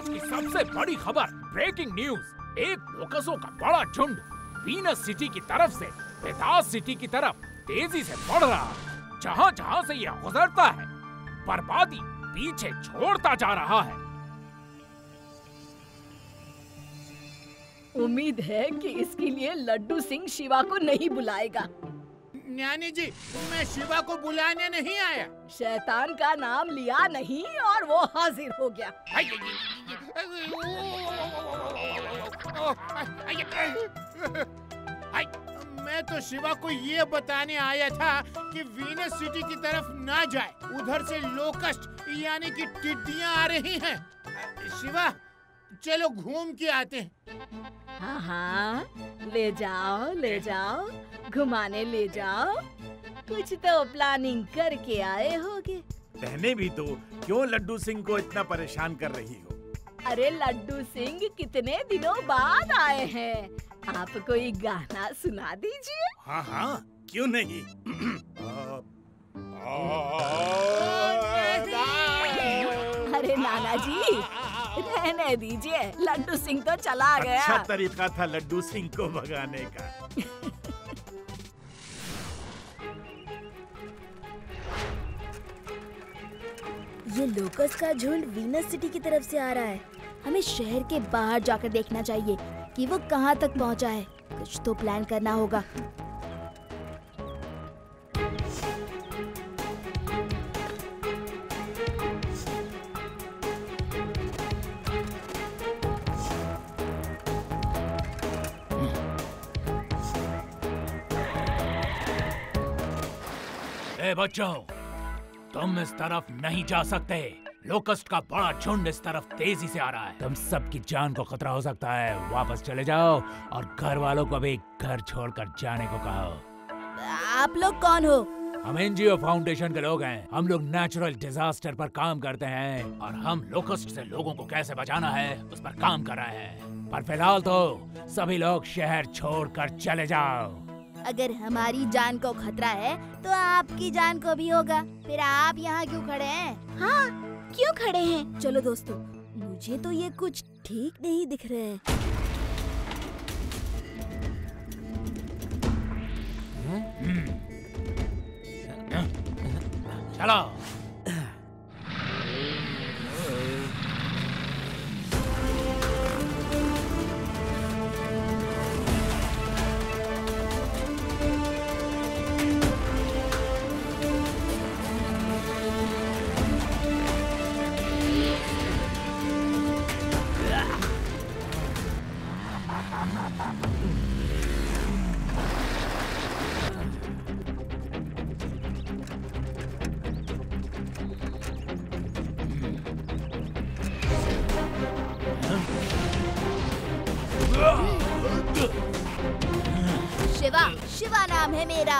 आज की सबसे बड़ी खबर, ब्रेकिंग न्यूज। एक लोकसों का बड़ा झुंड वीनस सिटी की तरफ से बेदास सिटी की तरफ तेजी से बढ़ रहा है। जहाँ जहाँ से यह गुजरता है, बर्बादी पीछे छोड़ता जा रहा है। उम्मीद है कि इसके लिए लड्डू सिंह शिवा को नहीं बुलाएगा। न्यानी जी, मैं शिवा को बुलाने नहीं आया। शैतान का नाम लिया नहीं और वो हाजिर हो गया। मैं तो शिवा को ये बताने आया था कि वीनस सिटी की तरफ ना जाए, उधर से लोकस्ट यानी कि टिड्डियां आ रही हैं। शिवा, चलो घूम के आते हैं। हाँ हाँ, ले जाओ, घुमाने ले जाओ। कुछ तो प्लानिंग करके आए होगे। रहने भी तो, क्यों लड्डू सिंह को इतना परेशान कर रही हो? अरे लड्डू सिंह कितने दिनों बाद आए हैं, आप कोई गाना सुना दीजिए। हाँ हाँ, क्यों नहीं। अरे नाना जी, रहने दीजिए, लड्डू सिंह तो चला गया। अच्छा तरीका था लड्डू सिंह को भगाने का। ये लोकस का झुंड वीनस सिटी की तरफ से आ रहा है। हमें शहर के बाहर जाकर देखना चाहिए कि वो कहाँ तक पहुँचा है। कुछ तो प्लान करना होगा। ए बच्चों, तुम इस तरफ नहीं जा सकते। लोकस्ट का बड़ा झुंड इस तरफ तेजी से आ रहा है। तुम सबकी जान को खतरा हो सकता है। वापस चले जाओ और घर वालों को भी घर छोड़कर जाने को कहो। आप लोग कौन हो? हम एनजीओ फाउंडेशन के लोग हैं। हम लोग नेचुरल डिजास्टर पर काम करते हैं और हम लोकस्ट से लोगों को कैसे बचाना है उस पर काम कर रहे हैं। पर फिलहाल तो सभी लोग शहर छोड़कर चले जाओ। अगर हमारी जान को खतरा है तो आपकी जान को भी होगा। फिर आप यहाँ क्यों खड़े हैं? हाँ, क्यों खड़े हैं? चलो दोस्तों, मुझे तो ये कुछ ठीक नहीं दिख रहे हैं। चलो। शिवा नाम है मेरा।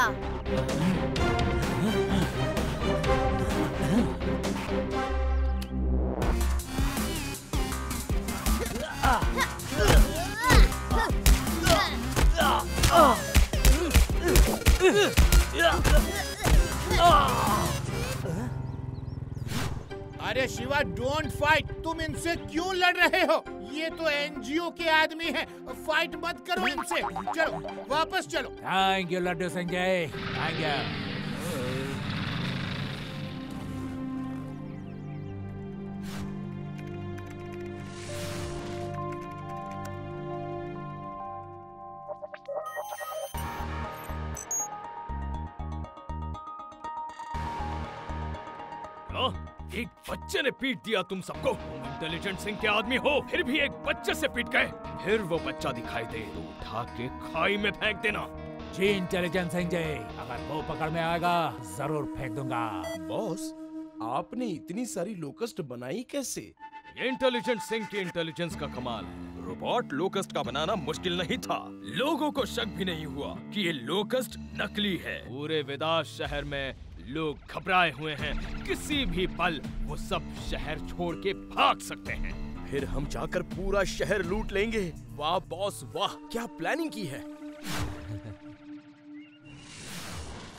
अरे शिवा, डोंट फाइट। तुम इनसे क्यों लड़ रहे हो? ये तो एनजीओ के आदमी हैं। फाइट मत करो इनसे। चलो वापस चलो। Thank you Laddu Singh ji, thank you. एक बच्चे ने पीट दिया तुम सबको। तुम इंटेलिजेंट सिंह के आदमी हो, फिर भी एक बच्चे से पीट गए। फिर वो बच्चा दिखाई दे तो उठा के खाई में फेंक देना। जी इंटेलिजेंट सिंह जी, अगर वो पकड़ में आएगा जरूर फेंक दूंगा। बॉस, आपने इतनी सारी लोकस्ट बनाई कैसे? ये इंटेलिजेंट सिंह के इंटेलिजेंस का कमाल है। रोबोट लोकस्ट का बनाना मुश्किल नहीं था। लोगों को शक भी नहीं हुआ कि ये लोकस्ट नकली है। पूरे विदास शहर में लोग घबराए हुए हैं। किसी भी पल वो सब शहर छोड़ के भाग सकते हैं। फिर हम जाकर पूरा शहर लूट लेंगे। वाह बॉस वाह, क्या प्लानिंग की है।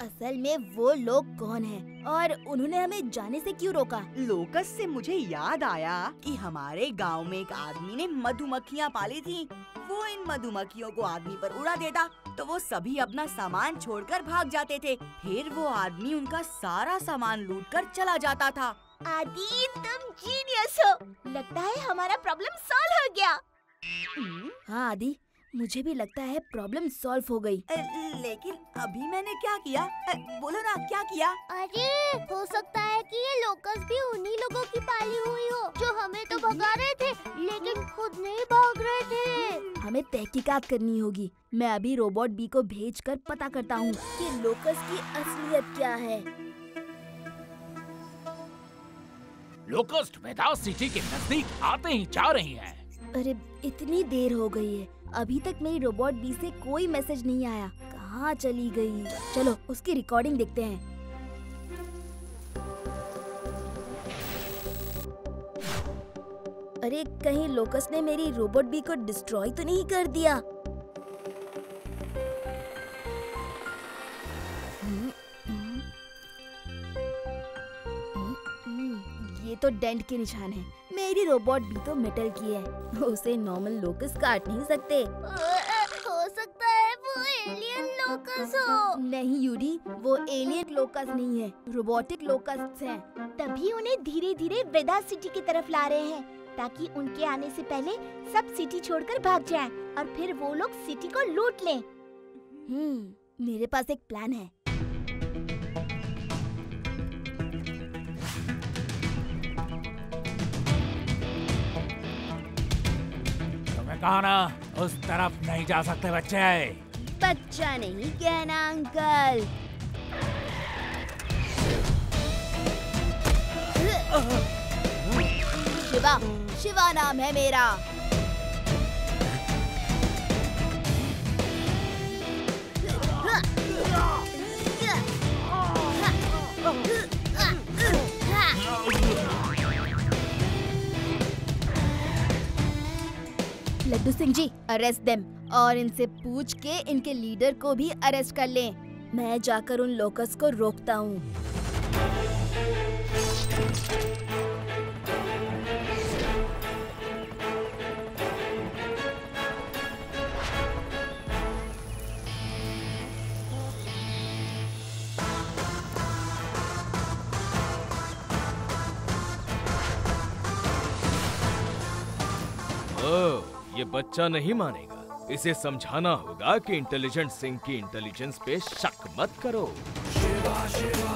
असल में वो लोग कौन हैं और उन्होंने हमें जाने से क्यों रोका? लोकस से मुझे याद आया कि हमारे गांव में एक आदमी ने मधुमक्खियां पाली थी। वो इन मधुमक्खियों को आदमी पर उड़ा देता तो वो सभी अपना सामान छोड़कर भाग जाते थे। फिर वो आदमी उनका सारा सामान लूटकर चला जाता था। आदि, तुम जीनियस हो। लगता है हमारा प्रॉब्लम सॉल्व हो गया। हाँ आदि, मुझे भी लगता है प्रॉब्लम सॉल्व हो गई। लेकिन अभी मैंने क्या किया? बोलो ना, क्या किया? अरे हो सकता है कि ये लोकस भी उन्हीं लोगों की पाली हुई हो जो हमें तो भगा रहे थे लेकिन खुद नहीं भाग रहे थे। हमें तहकीकात करनी होगी। मैं अभी रोबोट बी को भेजकर पता करता हूँ कि लोकस की असलियत क्या है। लोकस्ट वेदास सिटी के नजदीक आते ही जा रही हैं। अरे इतनी देर हो गई है, अभी तक मेरी रोबोट बी से कोई मैसेज नहीं आया। कहाँ चली गई? चलो उसकी रिकॉर्डिंग देखते हैं। अरे कहीं लोकस ने मेरी रोबोट बी को डिस्ट्रॉय तो नहीं कर दिया? ये तो डेंट के निशान हैं। मेरी रोबोट भी तो मेटल की है, उसे नॉर्मल लोकस काट नहीं सकते। हो सकता है वो एलियन लोकस हो। नहीं यूडी, वो एलियन लोकस नहीं है, रोबोटिक लोकस हैं। तभी उन्हें धीरे धीरे वेदा सिटी की तरफ ला रहे हैं ताकि उनके आने से पहले सब सिटी छोड़कर भाग जाएं और फिर वो लोग सिटी को लूट लें। मेरे पास एक प्लान है। कहा ना उस तरफ नहीं जा सकते बच्चे। बच्चा नहीं कहना अंकल। शिवा, शिवा नाम है मेरा। लड्डू सिंह जी, अरेस्ट देम और इनसे पूछ के इनके लीडर को भी अरेस्ट कर लें। मैं जाकर उन लोकस को रोकता हूँ। ये बच्चा नहीं मानेगा। इसे समझाना होगा कि इंटेलिजेंट सिंह की इंटेलिजेंस पे शक मत करो। शिवा शिवा,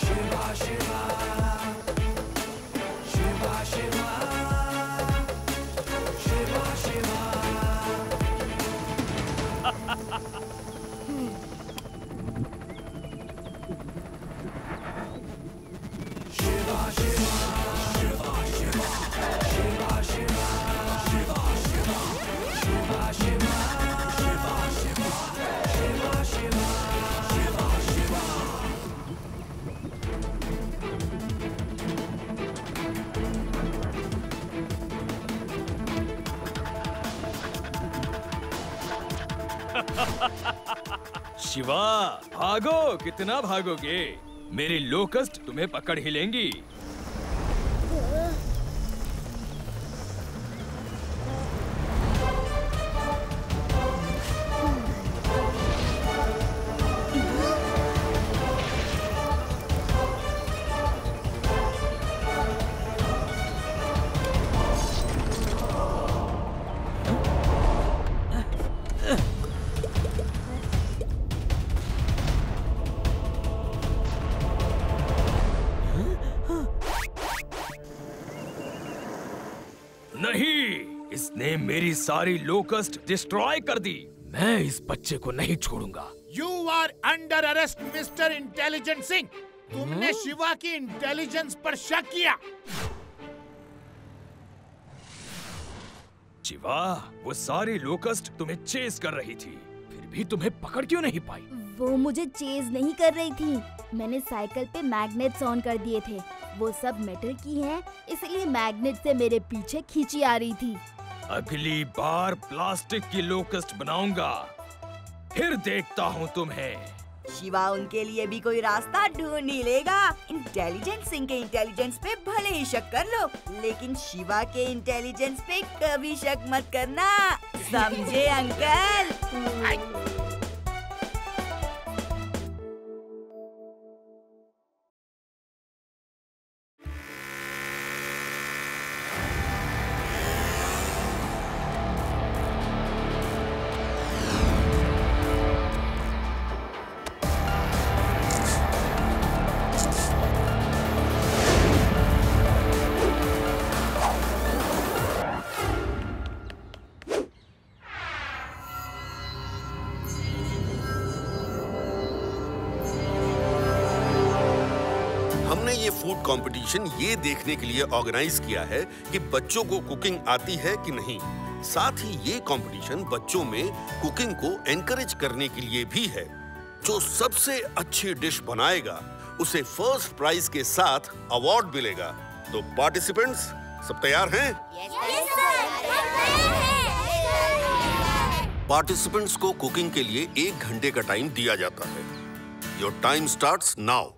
शिवा शिवा, शिवा शिवा, शिवा शिवा। शिवा शिवा, शिवा, भागो, कितना भागोगे? मेरी लोकस्ट तुम्हें पकड़ ही लेंगी। नहीं, इसने मेरी सारी लोकस्ट डिस्ट्रॉय कर दी। मैं इस बच्चे को नहीं छोड़ूंगा। You are under arrest mister intelligent Singh. तुमने शिवा की इंटेलिजेंस पर शक किया। शिवा, वो सारी लोकस्ट तुम्हें चेस कर रही थी, फिर भी तुम्हें पकड़ क्यों नहीं पाई? वो मुझे चेज नहीं कर रही थी। मैंने साइकिल पे मैग्नेट्स ऑन कर दिए थे। वो सब मेटल की हैं, इसलिए मैग्नेट से मेरे पीछे खींची आ रही थी। अगली बार प्लास्टिक की लोकस्ट बनाऊंगा। फिर देखता हूँ तुम्हें। शिवा उनके लिए भी कोई रास्ता ढूंढ ही लेगा। इंटेलिजेंट सिंह के इंटेलिजेंस पे भले ही शक कर लो, लेकिन शिवा के इंटेलिजेंस पे कभी शक मत करना, समझे अंकल? हमने ये फूड कंपटीशन ये देखने के लिए ऑर्गेनाइज किया है कि बच्चों को कुकिंग आती है कि नहीं। साथ ही ये कंपटीशन बच्चों में कुकिंग को एनकरेज करने के लिए भी है। जो सबसे अच्छी डिश बनाएगा उसे फर्स्ट प्राइज के साथ अवार्ड मिलेगा। तो पार्टिसिपेंट्स सब तैयार हैं? पार्टिसिपेंट्स को कुकिंग के लिए 1 घंटे का टाइम दिया जाता है। Your time starts now.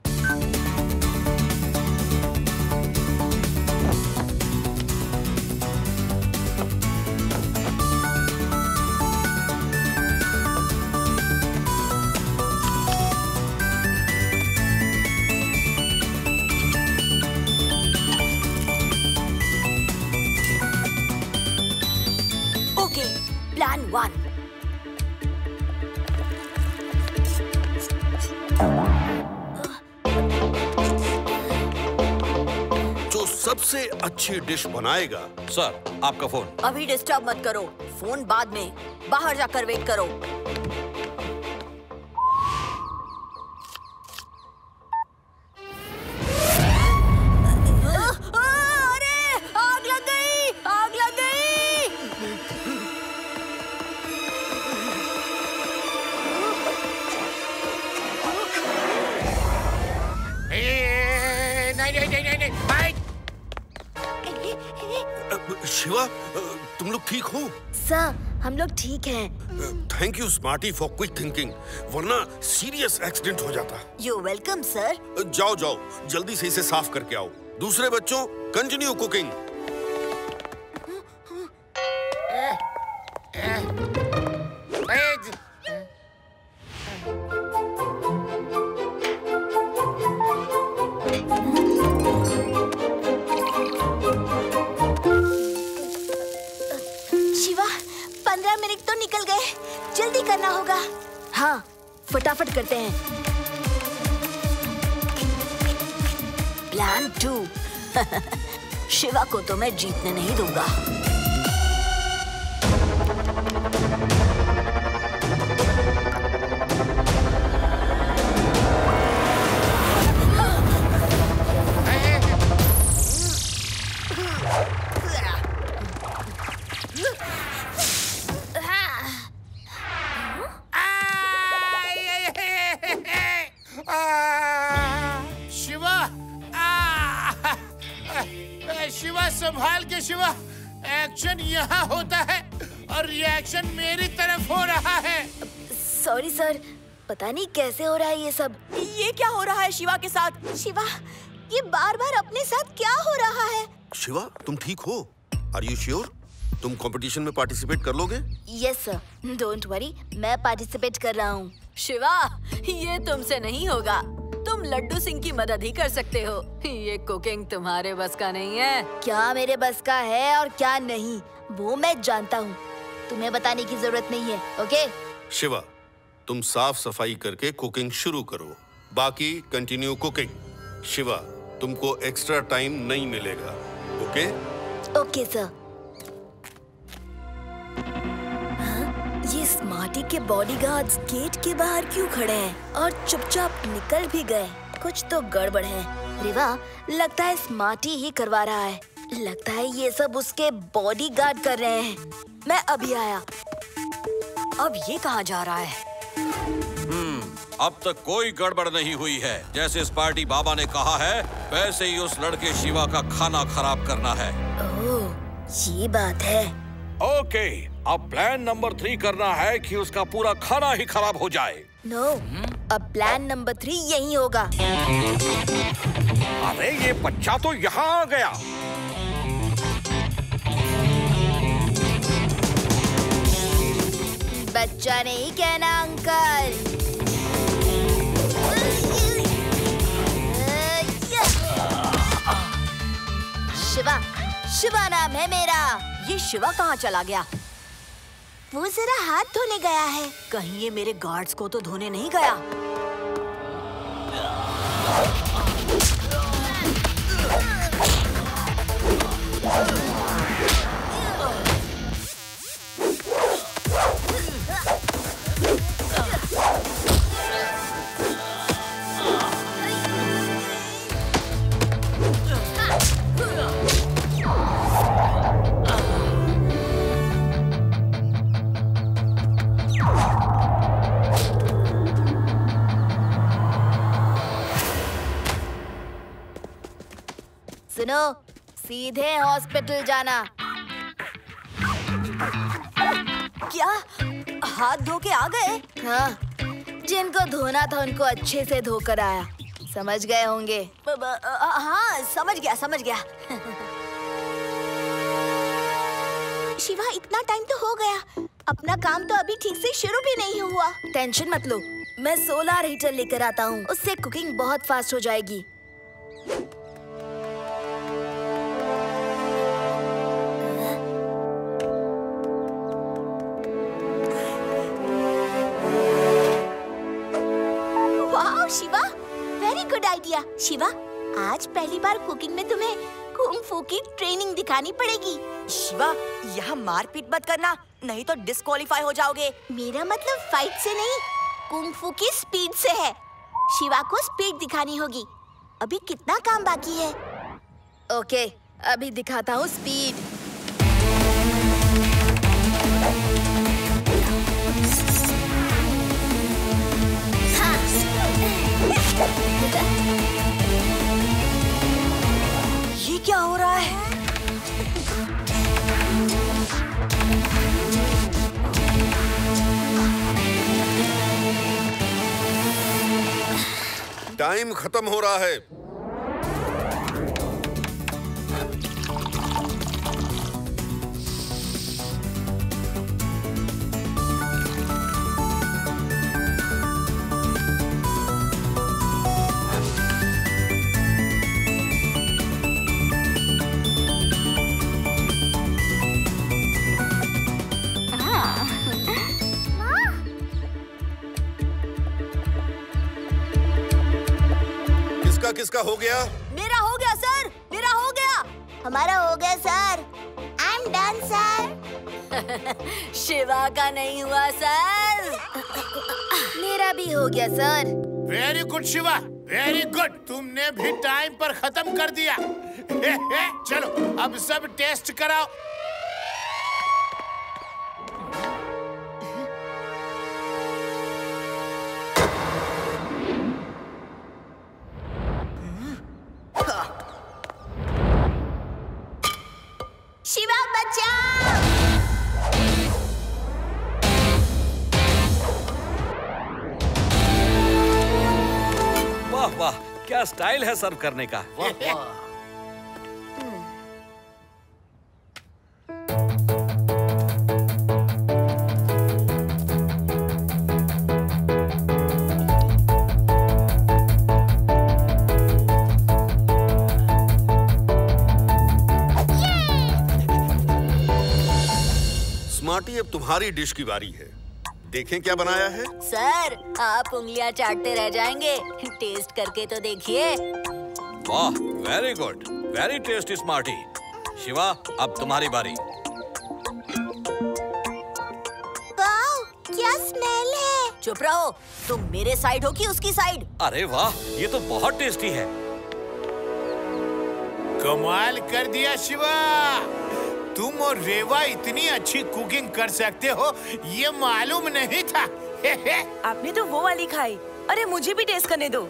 Plan 1। जो सबसे अच्छी डिश बनाएगा। सर, आपका फोन। अभी डिस्टर्ब मत करो, फोन बाद में, बाहर जाकर वेट करो। अरे आग लग गई, आग लग गई। नहीं। शिवा, तुम लोग ठीक हो? सर, हम लोग ठीक हैं। Thank you smarty for quick thinking, वरना सीरियस एक्सीडेंट हो जाता। You welcome sir. जाओ जाओ, जल्दी से इसे साफ करके आओ। दूसरे बच्चों, कंटिन्यू कुकिंग। शिवा, 15 मिनट तो निकल गए, जल्दी करना होगा। हाँ, फटाफट करते हैं। प्लान 2। शिवा को तो मैं जीतने नहीं दूंगा। शिवा संभाल के शिवा, एक्शन यहाँ होता है और रिएक्शन मेरी तरफ हो रहा है। सॉरी सर, पता नहीं कैसे हो रहा है ये सब। ये क्या हो रहा है शिवा के साथ? शिवा, ये बार-बार अपने साथ क्या हो रहा है? शिवा, तुम ठीक हो? Are you sure? तुम कंपटीशन में पार्टिसिपेट कर लोगे? यस सर, डोंट वरी, मैं पार्टिसिपेट कर रहा हूँ। शिवा, ये तुमसे नहीं होगा। तुम लड्डू सिंह की मदद ही कर सकते हो। ये कुकिंग तुम्हारे बस का नहीं है। क्या मेरे बस का है और क्या नहीं, वो मैं जानता हूँ। तुम्हें बताने की जरूरत नहीं है, ओके? शिवा, तुम साफ सफाई करके कुकिंग शुरू करो, बाकी कंटिन्यू कुकिंग। शिवा, तुमको एक्स्ट्रा टाइम नहीं मिलेगा, ओके? Okay sir. ये स्मार्टी के बॉडीगार्ड्स गेट के बाहर क्यों खड़े हैं और चुपचाप निकल भी गए? कुछ तो गड़बड़ है। रिवा, लगता है स्मार्टी ही करवा रहा है। लगता है ये सब उसके बॉडीगार्ड कर रहे हैं। मैं अभी आया। अब ये कहाँ जा रहा है? अब तक कोई गड़बड़ नहीं हुई है। जैसे स्पार्टी बाबा ने कहा है, वैसे ही उस लड़के शिवा का खाना खराब करना है। ओह, ये बात है। ओके, अब प्लान नंबर 3 करना है कि उसका पूरा खाना ही खराब हो जाए। नो, अब प्लान नंबर 3 यही होगा। अरे ये बच्चा तो यहाँ आ गया। बच्चा नहीं कहना अंकल। शिवा, शिवा नाम है मेरा। ये शिवा कहाँ चला गया? वो जरा हाथ धोने गया है। कहीं ये मेरे गार्ड्स को तो धोने नहीं गया? सुनो, सीधे हॉस्पिटल जाना। क्या हाथ धो के आ गए? हाँ, जिनको धोना था उनको अच्छे से धोकर आया। समझ गए होंगे। हाँ, समझ गया समझ गया। शिवा, इतना टाइम तो हो गया, अपना काम तो अभी ठीक से शुरू भी नहीं हुआ। टेंशन मत लो, मैं सोलर हीटर लेकर आता हूँ, उससे कुकिंग बहुत फास्ट हो जाएगी। Shiva, very good idea. Shiva, आज पहली बार कुकिंग में तुम्हें कुंग फू की ट्रेनिंग दिखानी पड़ेगी। शिवा, यहाँ मारपीट मत करना, नहीं तो डिस्क्वालीफाई हो जाओगे। मेरा मतलब फाइट से नहीं, कुंग फू की स्पीड से है। शिवा को स्पीड दिखानी होगी। अभी कितना काम बाकी है? ओके, अभी दिखाता हूँ स्पीड। ये क्या हो रहा है? टाइम खत्म हो रहा है। किसका हो गया? मेरा हो गया सर, मेरा हो गया। हमारा हो गया sir. I am done sir. Shiva का नहीं हुआ सर। मेरा भी हो गया sir. Very good Shiva, very good. तुमने भी टाइम पर खत्म कर दिया। चलो अब सब टेस्ट कराओ। शिवा बचा। वाह वाह, क्या स्टाइल है सर्व करने का। वाह वाह। स्मार्टी, अब तुम्हारी डिश की बारी है। देखें क्या बनाया है। सर, आप उंगलियां चाटते रह जाएंगे, टेस्ट करके तो देखिए। वाह, very good, very tasty smarty. Shiva, अब तुम्हारी बारी। वाओ, क्या स्मेल है। चुप रहो, तुम मेरे साइड हो कि उसकी साइड? अरे वाह, ये तो बहुत टेस्टी है। कमाल कर दिया शिवा, तुम और रेवा इतनी अच्छी कुकिंग कर सकते हो, ये मालूम नहीं था। आपने तो वो वाली खाई, अरे मुझे भी टेस्ट करने दो।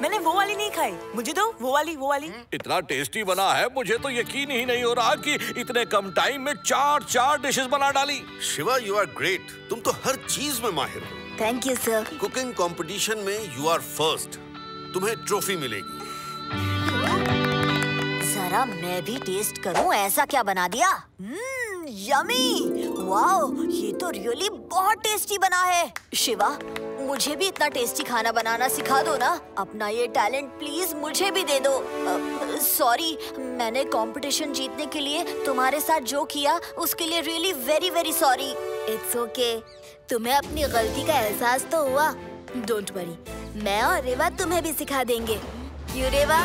मैंने वो वाली नहीं खाई, मुझे दो वो वाली। इतना टेस्टी बना है, मुझे तो यकीन ही नहीं हो रहा कि इतने कम टाइम में चार डिशेस बना डाली। Shiva, you are great. तुम तो हर चीज में माहिर हो। Thank you sir. Cooking competition में यू आर फर्स्ट। तुम्हें ट्रॉफी मिलेगी। जरा मैं भी टेस्ट करूं, ऐसा क्या बना दिया? यमी! वाओ, ये तो रियली बहुत टेस्टी बना है। शिवा, मुझे भी इतना टेस्टी खाना बनाना सिखा दो ना। अपना ये टैलेंट प्लीज मुझे भी दे दो। सॉरी, मैंने कंपटीशन जीतने के लिए तुम्हारे साथ जो किया उसके लिए really very very sorry. It's okay, तुम्हें अपनी गलती का एहसास तो हुआ। डोंट वरी, मैं और रेवा तुम्हें भी सिखा देंगे। क्यों रेवा?